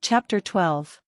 Chapter 12.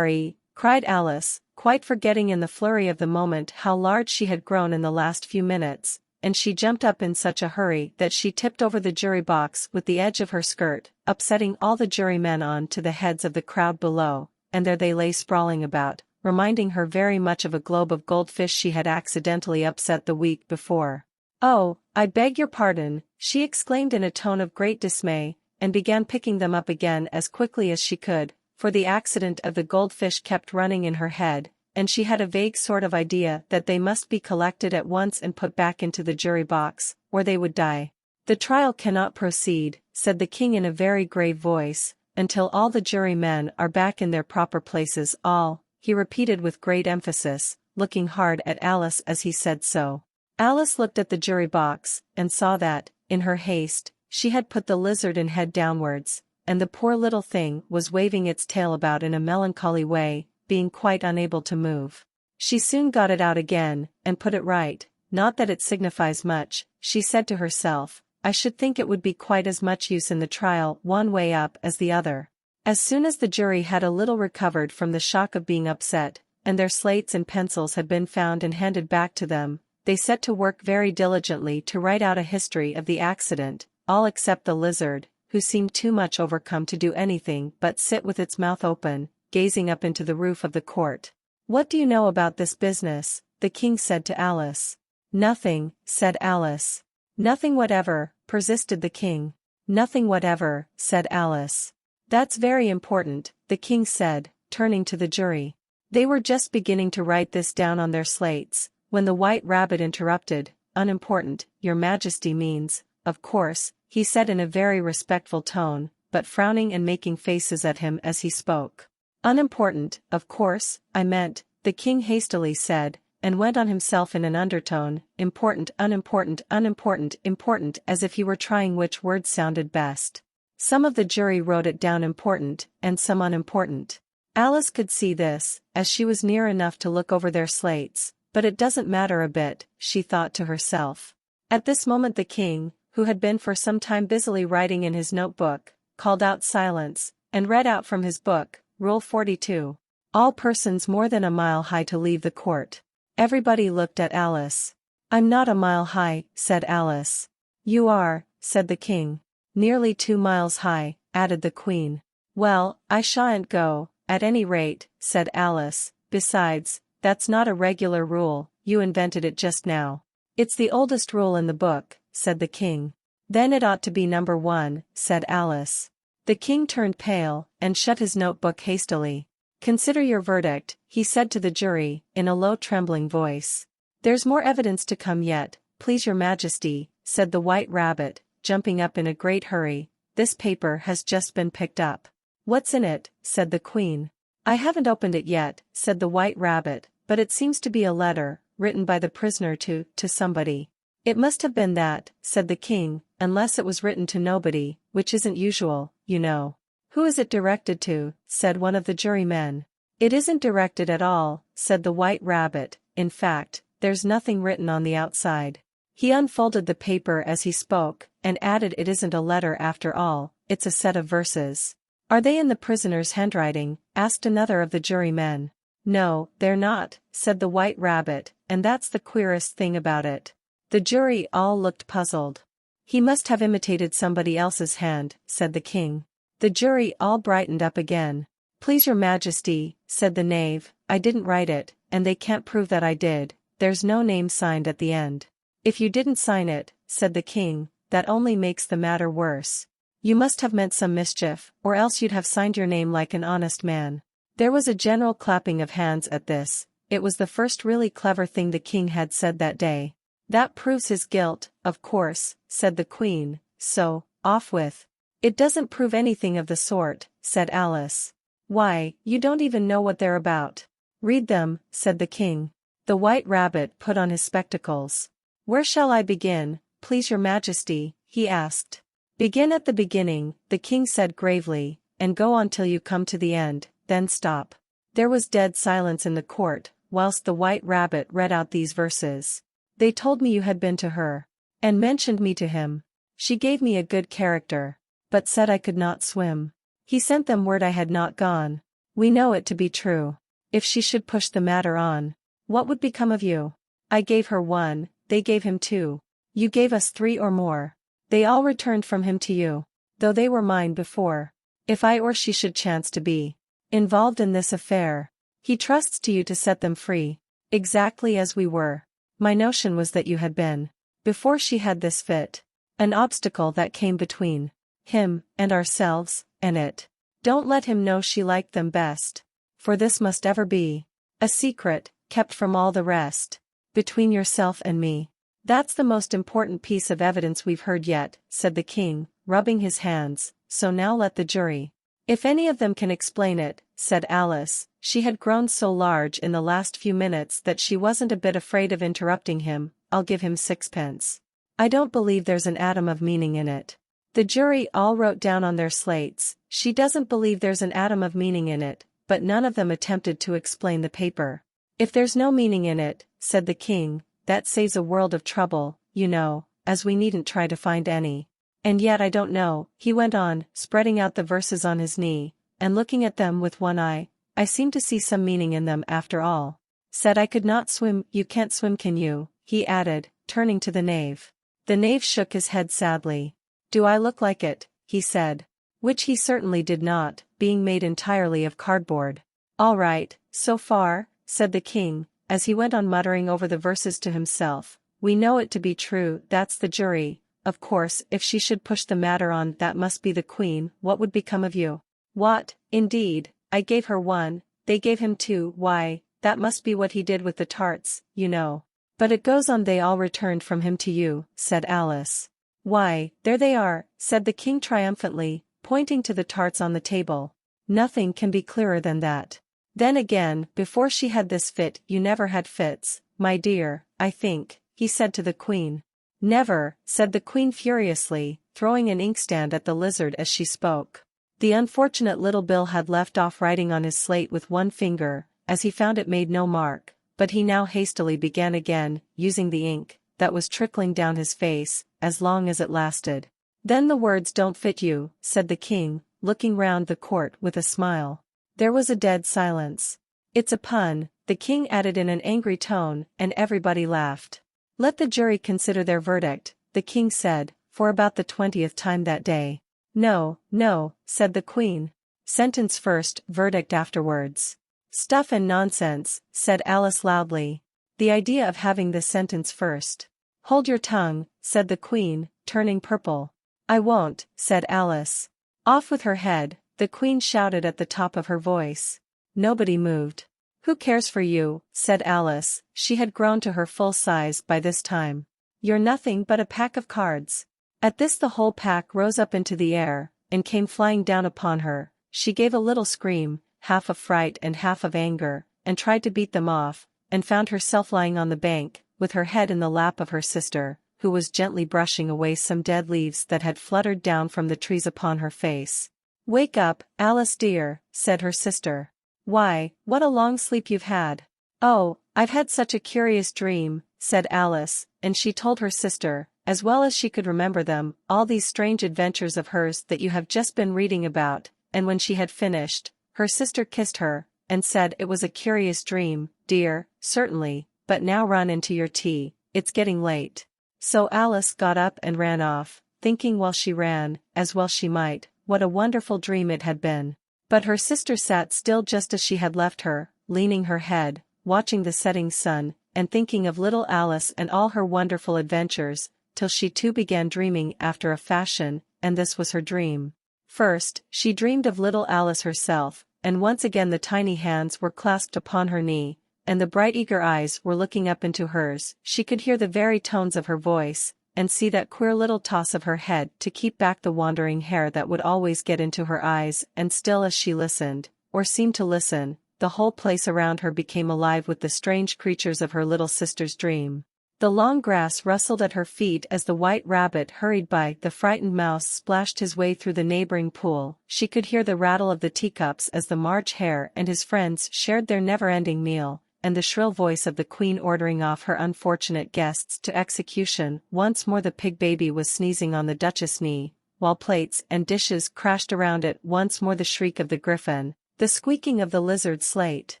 Cried Alice, quite forgetting in the flurry of the moment how large she had grown in the last few minutes, and she jumped up in such a hurry that she tipped over the jury box with the edge of her skirt, upsetting all the jurymen on to the heads of the crowd below, and there they lay sprawling about, reminding her very much of a globe of goldfish she had accidentally upset the week before. "Oh, I beg your pardon," she exclaimed in a tone of great dismay, and began picking them up again as quickly as she could, for the accident of the goldfish kept running in her head, and she had a vague sort of idea that they must be collected at once and put back into the jury box, or they would die. "The trial cannot proceed," said the king in a very grave voice, "until all the jurymen are back in their proper places. All," he repeated with great emphasis, looking hard at Alice as he said so. Alice looked at the jury box, and saw that, in her haste, she had put the lizard in head downwards, and the poor little thing was waving its tail about in a melancholy way, being quite unable to move. She soon got it out again, and put it right. "Not that it signifies much," she said to herself, "I should think it would be quite as much use in the trial one way up as the other." As soon as the jury had a little recovered from the shock of being upset, and their slates and pencils had been found and handed back to them, they set to work very diligently to write out a history of the accident, all except the lizard, who seemed too much overcome to do anything but sit with its mouth open, gazing up into the roof of the court. "What do you know about this business?" the king said to Alice. "Nothing," said Alice. "Nothing whatever," persisted the king. "Nothing whatever," said Alice. "That's very important," the king said, turning to the jury. They were just beginning to write this down on their slates, when the White Rabbit interrupted. "Unimportant, your majesty means, of course," he said in a very respectful tone, but frowning and making faces at him as he spoke. "Unimportant, of course, I meant," the king hastily said, and went on himself in an undertone, "important, unimportant, unimportant, important," as if he were trying which word sounded best. Some of the jury wrote it down important, and some unimportant. Alice could see this, as she was near enough to look over their slates, but it doesn't matter a bit, she thought to herself. At this moment the king, who had been for some time busily writing in his notebook, called out silence, and read out from his book, Rule 42. "All persons more than a mile high to leave the court." Everybody looked at Alice. "I'm not a mile high," said Alice. "You are," said the king. "Nearly 2 miles high," added the queen. "Well, I shan't go, at any rate," said Alice. "Besides, that's not a regular rule, you invented it just now." "It's the oldest rule in the book," said the king. "Then it ought to be number 1, said Alice. The king turned pale, and shut his notebook hastily. "Consider your verdict," he said to the jury, in a low trembling voice. "There's more evidence to come yet, please your majesty," said the White Rabbit, jumping up in a great hurry. "This paper has just been picked up." "What's in it?" said the queen. "I haven't opened it yet," said the White Rabbit, "but it seems to be a letter, written by the prisoner to somebody." "It must have been that," said the king, "unless it was written to nobody, which isn't usual, you know." "Who is it directed to?" said one of the jurymen. "It isn't directed at all," said the White Rabbit. "In fact, there's nothing written on the outside." He unfolded the paper as he spoke, and added, "It isn't a letter after all, it's a set of verses." "Are they in the prisoner's handwriting?" asked another of the jurymen. "No, they're not," said the White Rabbit, "and that's the queerest thing about it." The jury all looked puzzled. "He must have imitated somebody else's hand," said the king. The jury all brightened up again. "Please your majesty," said the knave, "I didn't write it, and they can't prove that I did. There's no name signed at the end." "If you didn't sign it," said the king, "that only makes the matter worse. You must have meant some mischief, or else you'd have signed your name like an honest man." There was a general clapping of hands at this. It was the first really clever thing the king had said that day. "That proves his guilt, of course," said the queen, "so, off with." "It doesn't prove anything of the sort," said Alice. "Why, you don't even know what they're about." "Read them," said the king. The White Rabbit put on his spectacles. "Where shall I begin, please your majesty?" he asked. "Begin at the beginning," the king said gravely, "and go on till you come to the end, then stop." There was dead silence in the court, whilst the White Rabbit read out these verses. "They told me you had been to her, and mentioned me to him. She gave me a good character, but said I could not swim. He sent them word I had not gone. We know it to be true. If she should push the matter on, what would become of you? I gave her 1, they gave him 2. You gave us 3 or more. They all returned from him to you, though they were mine before. If I or she should chance to be involved in this affair, he trusts to you to set them free, exactly as we were. My notion was that you had been, before she had this fit, an obstacle that came between him and ourselves, and it. Don't let him know she liked them best, for this must ever be a secret, kept from all the rest, between yourself and me. That's the most important piece of evidence we've heard yet, said the king, rubbing his hands, so now let the jury. If any of them can explain it, said Alice. She had grown so large in the last few minutes that she wasn't a bit afraid of interrupting him. I'll give him 6pence. I don't believe there's an atom of meaning in it. The jury all wrote down on their slates, she doesn't believe there's an atom of meaning in it, but none of them attempted to explain the paper. If there's no meaning in it, said the king, that saves a world of trouble, you know, as we needn't try to find any. And yet I don't know, he went on, spreading out the verses on his knee, and looking at them with one eye. I seem to see some meaning in them after all. Said I could not swim. You can't swim, can you? He added, turning to the knave. The knave shook his head sadly. Do I look like it? He said. Which he certainly did not, being made entirely of cardboard. All right, so far, said the king, as he went on muttering over the verses to himself. We know it to be true, that's the jury. Of course, if she should push the matter on, that must be the queen. What would become of you? What, indeed? I gave her 1, they gave him 2. Why, that must be what he did with the tarts, you know. But it goes on, they all returned from him to you, said Alice. Why, there they are, said the king triumphantly, pointing to the tarts on the table. Nothing can be clearer than that. Then again, before she had this fit, you never had fits, my dear, I think, he said to the queen. Never, said the queen furiously, throwing an inkstand at the lizard as she spoke. The unfortunate little Bill had left off writing on his slate with one finger, as he found it made no mark, but he now hastily began again, using the ink that was trickling down his face, as long as it lasted. Then the words don't fit you, said the king, looking round the court with a smile. There was a dead silence. It's a pun, the king added in an angry tone, and everybody laughed. Let the jury consider their verdict, the king said, for about the 20th time that day. No, no, said the queen. Sentence first, verdict afterwards. Stuff and nonsense, said Alice loudly. The idea of having this sentence first. Hold your tongue, said the queen, turning purple. I won't, said Alice. Off with her head, the queen shouted at the top of her voice. Nobody moved. Who cares for you, said Alice. She had grown to her full size by this time. You're nothing but a pack of cards. At this the whole pack rose up into the air, and came flying down upon her. She gave a little scream, half of fright and half of anger, and tried to beat them off, and found herself lying on the bank, with her head in the lap of her sister, who was gently brushing away some dead leaves that had fluttered down from the trees upon her face. Wake up, Alice dear, said her sister. Why, what a long sleep you've had. Oh, I've had such a curious dream, said Alice, and she told her sister, as well as she could remember them, all these strange adventures of hers that you have just been reading about, and when she had finished, her sister kissed her, and said it was a curious dream, dear, certainly, but now run into your tea, it's getting late. So Alice got up and ran off, thinking while she ran, as well she might, what a wonderful dream it had been. But her sister sat still just as she had left her, leaning her head, watching the setting sun, and thinking of little Alice and all her wonderful adventures, till she too began dreaming after a fashion, and this was her dream. First, she dreamed of little Alice herself, and once again the tiny hands were clasped upon her knee, and the bright eager eyes were looking up into hers. She could hear the very tones of her voice, and see that queer little toss of her head to keep back the wandering hair that would always get into her eyes, and still as she listened, or seemed to listen, the whole place around her became alive with the strange creatures of her little sister's dream. The long grass rustled at her feet as the white rabbit hurried by, the frightened mouse splashed his way through the neighboring pool, she could hear the rattle of the teacups as the March Hare and his friends shared their never-ending meal, and the shrill voice of the queen ordering off her unfortunate guests to execution. Once more the pig baby was sneezing on the duchess' knee, while plates and dishes crashed around it. Once more the shriek of the griffin, the squeaking of the lizard's slate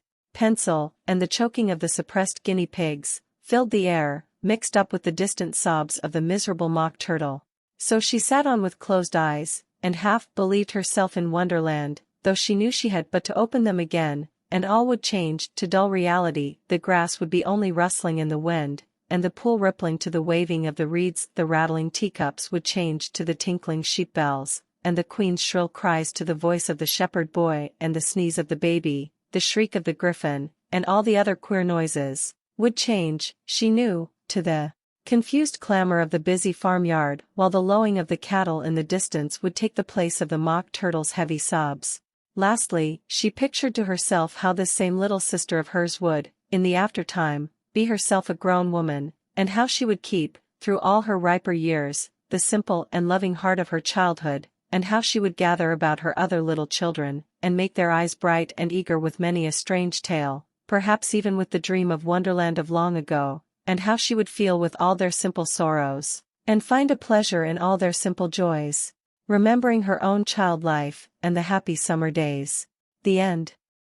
pencil, and the choking of the suppressed guinea pigs, filled the air, mixed up with the distant sobs of the miserable mock turtle. So she sat on with closed eyes, and half believed herself in Wonderland, though she knew she had but to open them again, and all would change to dull reality. The grass would be only rustling in the wind, and the pool rippling to the waving of the reeds. The rattling teacups would change to the tinkling sheep bells, and the queen's shrill cries to the voice of the shepherd boy, and the sneeze of the baby, the shriek of the griffin, and all the other queer noises, would change, she knew, to the confused clamor of the busy farmyard, while the lowing of the cattle in the distance would take the place of the mock turtle's heavy sobs. Lastly, she pictured to herself how this same little sister of hers would, in the aftertime, be herself a grown woman, and how she would keep, through all her riper years, the simple and loving heart of her childhood, and how she would gather about her other little children, and make their eyes bright and eager with many a strange tale, perhaps even with the dream of Wonderland of long ago, and how she would feel with all their simple sorrows, and find a pleasure in all their simple joys, remembering her own child life, and the happy summer days. The end.